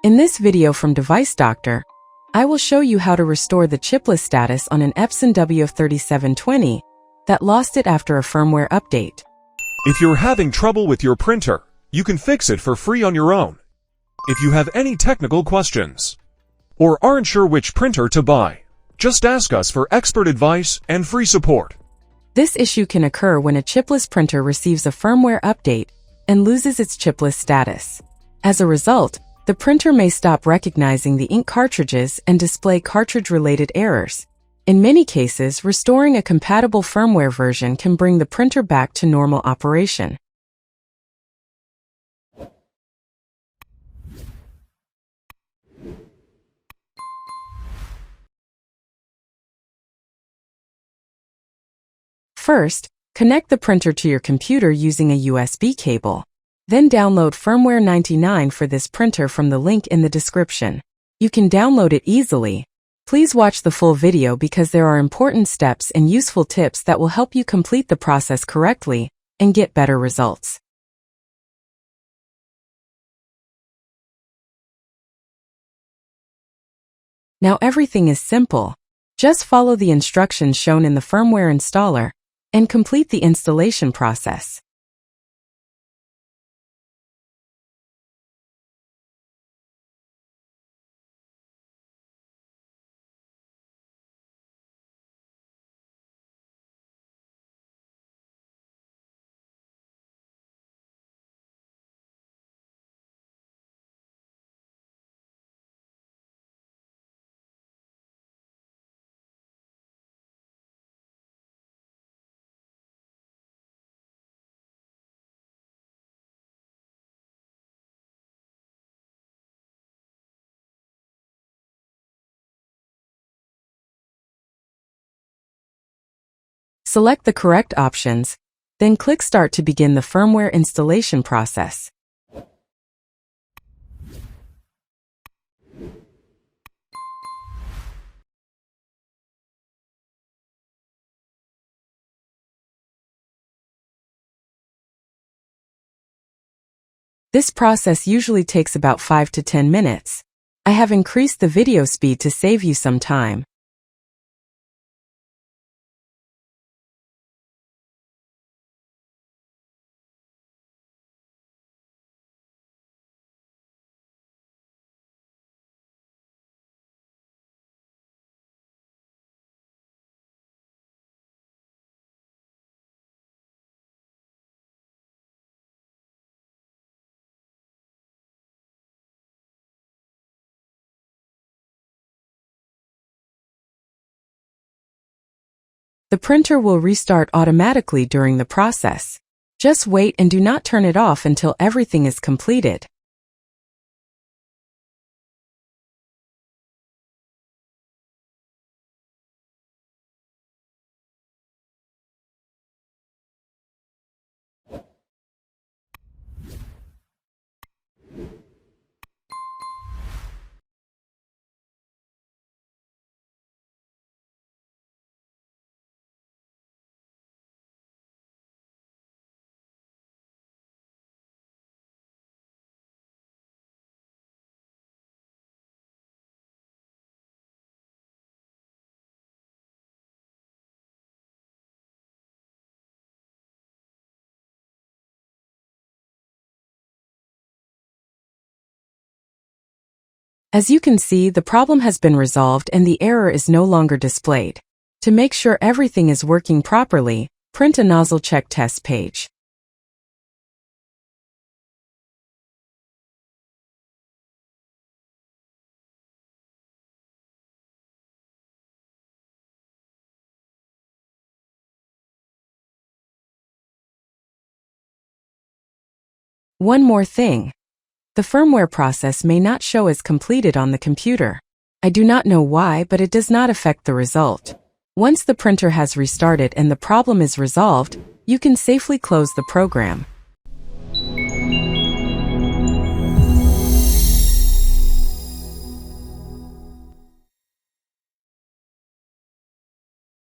In this video from Device Doctor, I will show you how to restore the chipless status on an Epson WF-3720 that lost it after a firmware update. If you're having trouble with your printer, you can fix it for free on your own. If you have any technical questions or aren't sure which printer to buy, just ask us for expert advice and free support. This issue can occur when a chipless printer receives a firmware update and loses its chipless status. As a result, the printer may stop recognizing the ink cartridges and display cartridge-related errors. In many cases, restoring a compatible firmware version can bring the printer back to normal operation. First, connect the printer to your computer using a USB cable. Then download Firmware 99 for this printer from the link in the description. You can download it easily. Please watch the full video because there are important steps and useful tips that will help you complete the process correctly and get better results. Now everything is simple. Just follow the instructions shown in the firmware installer and complete the installation process. Select the correct options, then click Start to begin the firmware installation process. This process usually takes about 5 to 10 minutes. I have increased the video speed to save you some time. The printer will restart automatically during the process. Just wait and do not turn it off until everything is completed. As you can see, the problem has been resolved and the error is no longer displayed. To make sure everything is working properly, print a nozzle check test page. One more thing. The firmware process may not show as completed on the computer. I do not know why, but it does not affect the result. Once the printer has restarted and the problem is resolved, you can safely close the program.